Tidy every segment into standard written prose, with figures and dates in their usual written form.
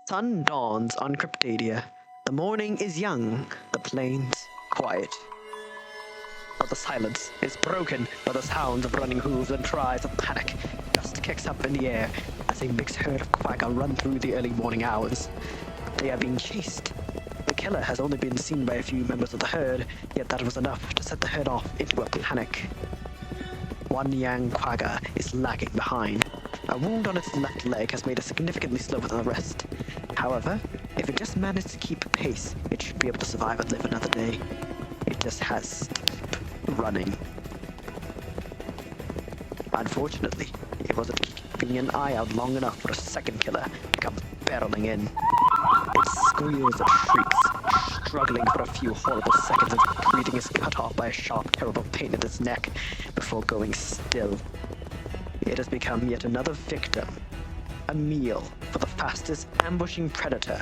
Sun dawns on Cryptadia. The morning is young, the plains quiet. But the silence is broken by the sounds of running hooves and cries of panic. Dust kicks up in the air as a mixed herd of quagga run through the early morning hours. They are being chased. The killer has only been seen by a few members of the herd, yet that was enough to set the herd off into a panic. One young quagga is lagging behind. A wound on its left leg has made it significantly slower than the rest. However, if it just managed to keep pace, it should be able to survive and live another day. It just has to keep running. Unfortunately, it wasn't keeping an eye out long enough for a second killer to come barreling in. It squeals and shrieks, struggling for a few horrible seconds as breathing is cut off by a sharp, terrible pain in its neck before going still. It has become yet another victim, a meal for the fastest ambushing predator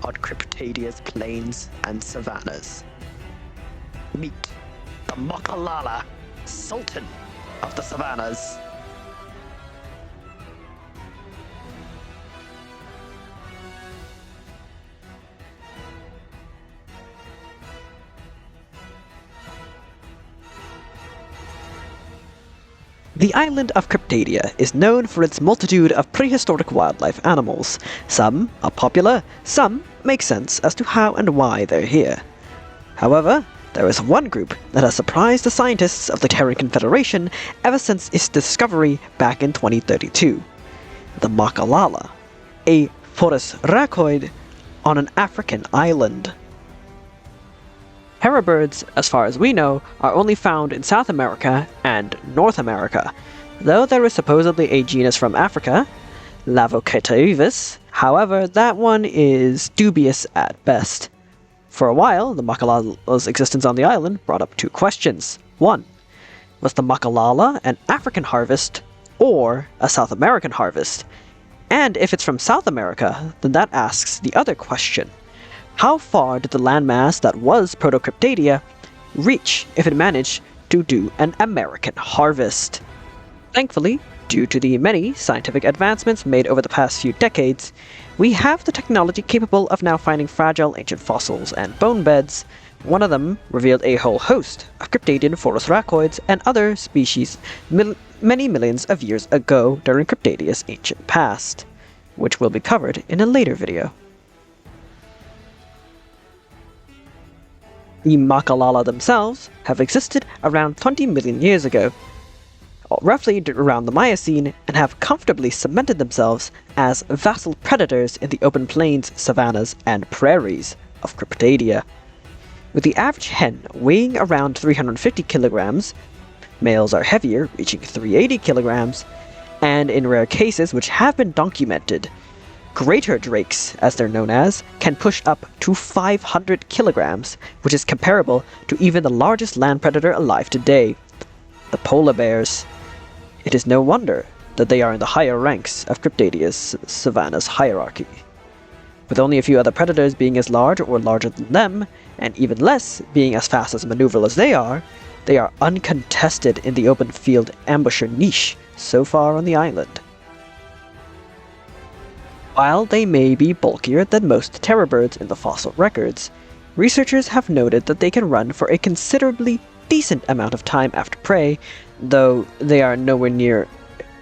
on Cryptadia's plains and savannahs. Meet the Makalala, Sultan of the savannahs. The island of Cryptadia is known for its multitude of prehistoric wildlife animals. Some are popular, some make sense as to how and why they're here. However, there is one group that has surprised the scientists of the Terran Confederation ever since its discovery back in 2032. The Makalala, a rhacoid on an African island. Herabirds, as far as we know, are only found in South America and North America, though there is supposedly a genus from Africa, Lavocatavis. However, that one is dubious at best. For a while, the Makalala's existence on the island brought up two questions. One, was the Makalala an African harvest or a South American harvest? And if it's from South America, then that asks the other question. How far did the landmass that was Proto-Cryptadia reach if it managed to do an American harvest? Thankfully, due to the many scientific advancements made over the past few decades, we have the technology capable of now finding fragile ancient fossils and bone beds. One of them revealed a whole host of Cryptadian rhacoids and other species many millions of years ago during Cryptadia's ancient past, which will be covered in a later video. The Makalala themselves have existed around 20 million years ago, roughly around the Miocene, and have comfortably cemented themselves as vassal predators in the open plains, savannas, and prairies of Cryptadia. With the average hen weighing around 350 kilograms, males are heavier, reaching 380 kilograms, and in rare cases which have been documented, greater drakes, as they're known as, can push up to 500 kilograms, which is comparable to even the largest land predator alive today, the polar bears. It is no wonder that they are in the higher ranks of Cryptadia's savannas hierarchy. With only a few other predators being as large or larger than them, and even less being as fast as maneuverable as they are uncontested in the open field ambusher niche so far on the island. While they may be bulkier than most terror-birds in the fossil records, researchers have noted that they can run for a considerably decent amount of time after prey, though they are nowhere near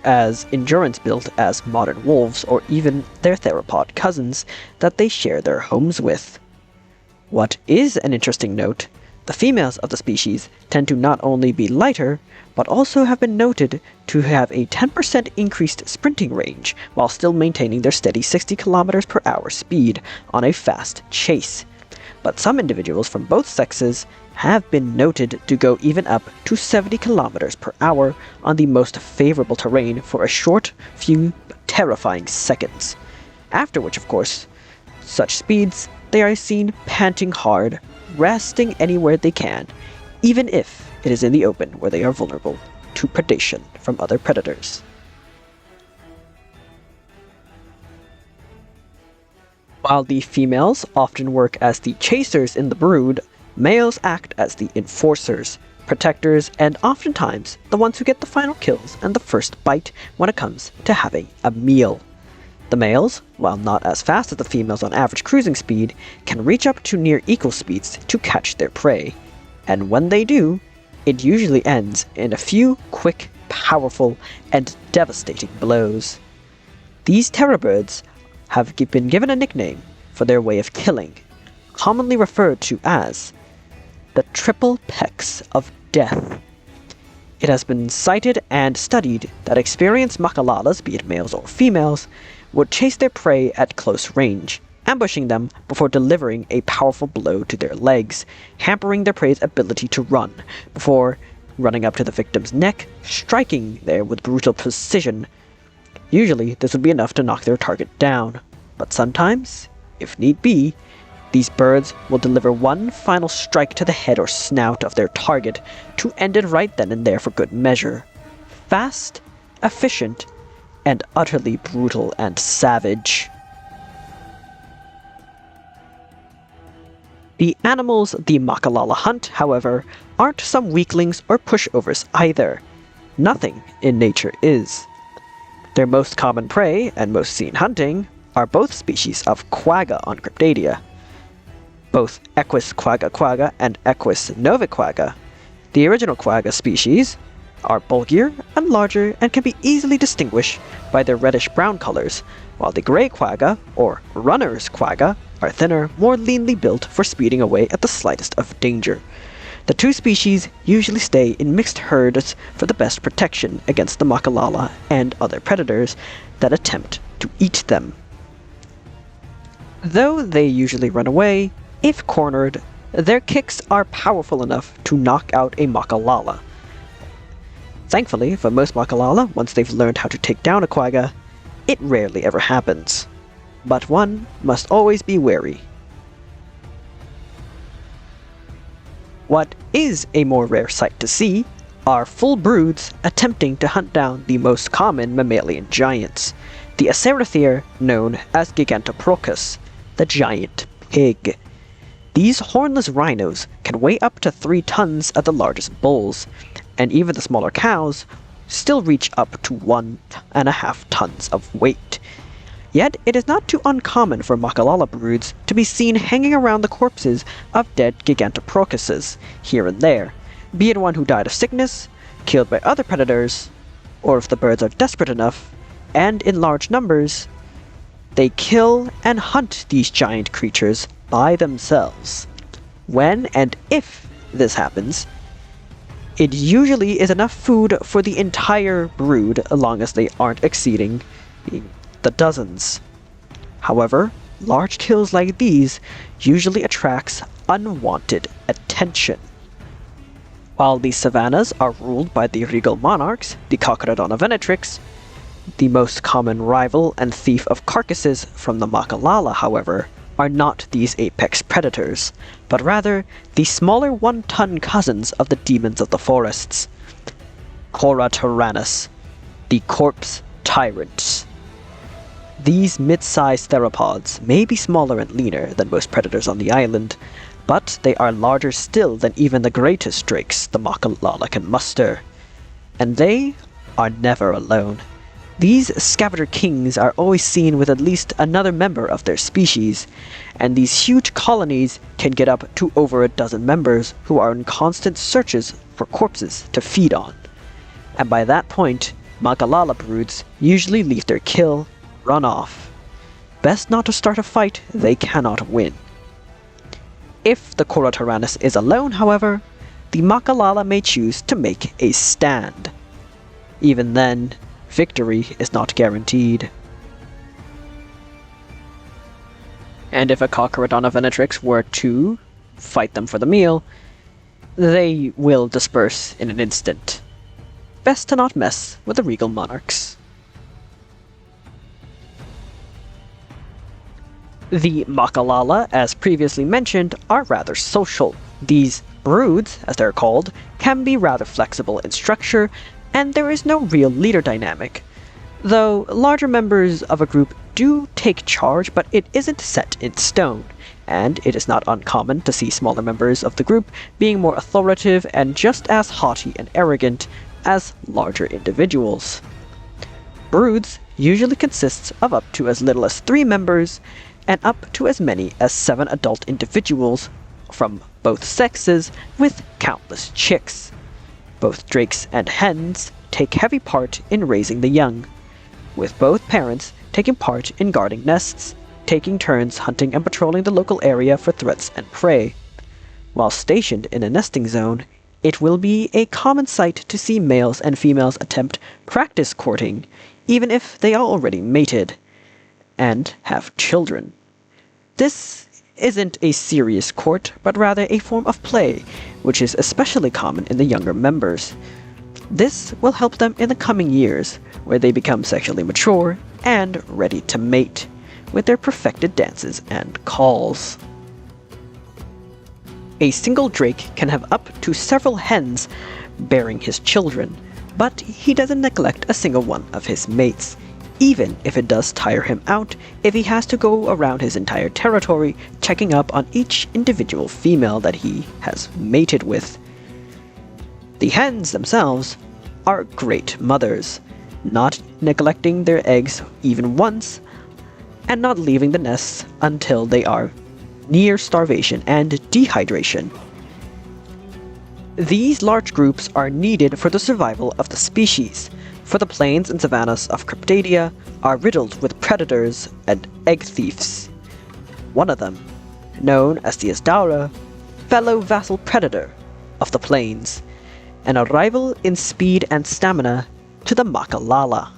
as endurance-built as modern wolves or even their theropod cousins that they share their homes with. What is an interesting note, the females of the species tend to not only be lighter, but also have been noted to have a 10% increased sprinting range while still maintaining their steady 60 km per hour speed on a fast chase. But some individuals from both sexes have been noted to go even up to 70 km per hour on the most favorable terrain for a short few terrifying seconds. After which, of course, such speeds, they are seen panting hard, resting anywhere they can, even if it is in the open where they are vulnerable to predation from other predators. While the females often work as the chasers in the brood, males act as the enforcers, protectors, and oftentimes the ones who get the final kills and the first bite when it comes to having a meal. The males, while not as fast as the females on average cruising speed, can reach up to near equal speeds to catch their prey, and when they do, it usually ends in a few quick, powerful, and devastating blows. These terror birds have been given a nickname for their way of killing, commonly referred to as the triple pecks of death. It has been cited and studied that experienced makalalas, be it males or females, would chase their prey at close range, ambushing them before delivering a powerful blow to their legs, hampering their prey's ability to run, before running up to the victim's neck, striking there with brutal precision. Usually, this would be enough to knock their target down, but sometimes, if need be, these birds will deliver one final strike to the head or snout of their target to end it right then and there for good measure. Fast, efficient, and utterly brutal and savage. The animals the Makalala hunt, however, aren't some weaklings or pushovers either. Nothing in nature is. Their most common prey, and most seen hunting, are both species of quagga on Cryptadia. Both Equus quagga quagga and Equus noviquagga, the original quagga species, are bulkier and larger and can be easily distinguished by their reddish-brown colors, while the gray quagga, or runner's quagga, are thinner, more leanly built for speeding away at the slightest of danger. The two species usually stay in mixed herds for the best protection against the Makalala and other predators that attempt to eat them. Though they usually run away, if cornered, their kicks are powerful enough to knock out a Makalala. Thankfully, for most Makalala, once they've learned how to take down a quagga, it rarely ever happens. But one must always be wary. What is a more rare sight to see are full broods attempting to hunt down the most common mammalian giants, the Acerothere known as Gigantoprocus, the giant pig. These hornless rhinos can weigh up to 3 tons at the largest bulls, and even the smaller cows still reach up to 1.5 tons of weight. Yet it is not too uncommon for Makalala broods to be seen hanging around the corpses of dead Gigantoprocuses here and there, be it one who died of sickness, killed by other predators, or if the birds are desperate enough, and in large numbers, they kill and hunt these giant creatures by themselves. When and if this happens, it usually is enough food for the entire brood, as long as they aren't exceeding the dozens. However, large kills like these usually attracts unwanted attention. While the savannahs are ruled by the regal monarchs, the Cryptadon venatrix, the most common rival and thief of carcasses from the Makalala, however, are not these apex predators, but rather the smaller 1-ton cousins of the demons of the forests, Cryptadians, the corpse tyrants. These mid-sized theropods may be smaller and leaner than most predators on the island, but they are larger still than even the greatest drakes the Makalala can muster. And they are never alone. These scavenger kings are always seen with at least another member of their species, and these huge colonies can get up to over a dozen members who are in constant searches for corpses to feed on. And by that point, Makalala broods usually leave their kill, run off. Best not to start a fight they cannot win. If the Cryptadian is alone, however, the Makalala may choose to make a stand. Even then, victory is not guaranteed. And if a Cryptadon venatrix were to fight them for the meal, they will disperse in an instant. Best to not mess with the regal monarchs. The Makalala, as previously mentioned, are rather social. These broods, as they're called, can be rather flexible in structure, and there is no real leader dynamic. Though larger members of a group do take charge, but it isn't set in stone, and it is not uncommon to see smaller members of the group being more authoritative and just as haughty and arrogant as larger individuals. Broods usually consists of up to as little as 3 members and up to as many as 7 adult individuals from both sexes with countless chicks. Both drakes and hens take heavy part in raising the young, with both parents taking part in guarding nests, taking turns hunting and patrolling the local area for threats and prey. While stationed in a nesting zone, it will be a common sight to see males and females attempt practice courting, even if they are already mated and have children. This isn't a serious court, but rather a form of play, which is especially common in the younger members. This will help them in the coming years, where they become sexually mature and ready to mate, with their perfected dances and calls. A single drake can have up to several hens bearing his children, but he doesn't neglect a single one of his mates, even if it does tire him out if he has to go around his entire territory checking up on each individual female that he has mated with. The hens themselves are great mothers, not neglecting their eggs even once, and not leaving the nests until they are near starvation and dehydration. These large groups are needed for the survival of the species, for the plains and savannas of Cryptadia are riddled with predators and egg thieves. One of them, known as the Asdaura, fellow vassal predator of the plains, and a rival in speed and stamina to the Makalala.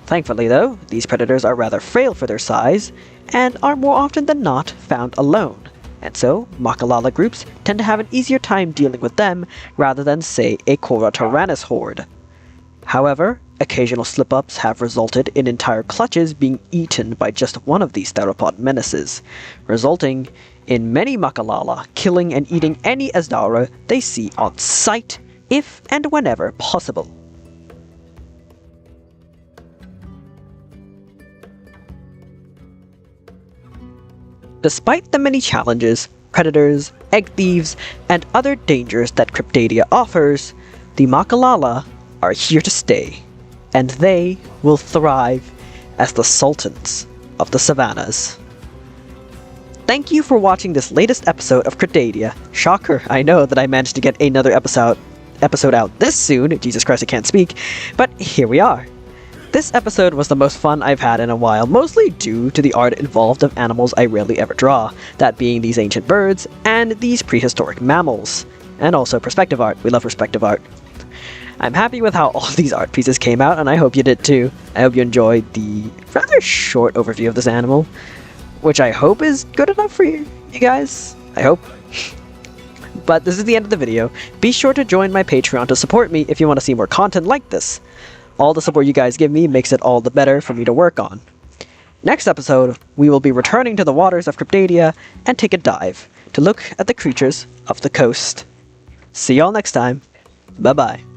Thankfully though, these predators are rather frail for their size, and are more often than not found alone, and so Makalala groups tend to have an easier time dealing with them rather than, say, a Kora Tyrannus horde. However, occasional slip-ups have resulted in entire clutches being eaten by just one of these theropod menaces, resulting in many Makalala killing and eating any Asdaura they see on sight, if and whenever possible. Despite the many challenges, predators, egg thieves, and other dangers that Cryptadia offers, the Makalala are here to stay, and they will thrive as the sultans of the savannahs. Thank you for watching this latest episode of Cryptadia. Shocker, I know that I managed to get another episode out this soon. Jesus Christ, I can't speak. But here we are. This episode was the most fun I've had in a while, mostly due to the art involved of animals I rarely ever draw, that being these ancient birds and these prehistoric mammals. And also perspective art. We love perspective art. I'm happy with how all of these art pieces came out, and I hope you did too. I hope you enjoyed the rather short overview of this animal, which I hope is good enough for you guys. I hope. But this is the end of the video. Be sure to join my Patreon to support me if you want to see more content like this. All the support you guys give me makes it all the better for me to work on. Next episode, we will be returning to the waters of Cryptadia and take a dive to look at the creatures of the coast. See y'all next time. Bye-bye.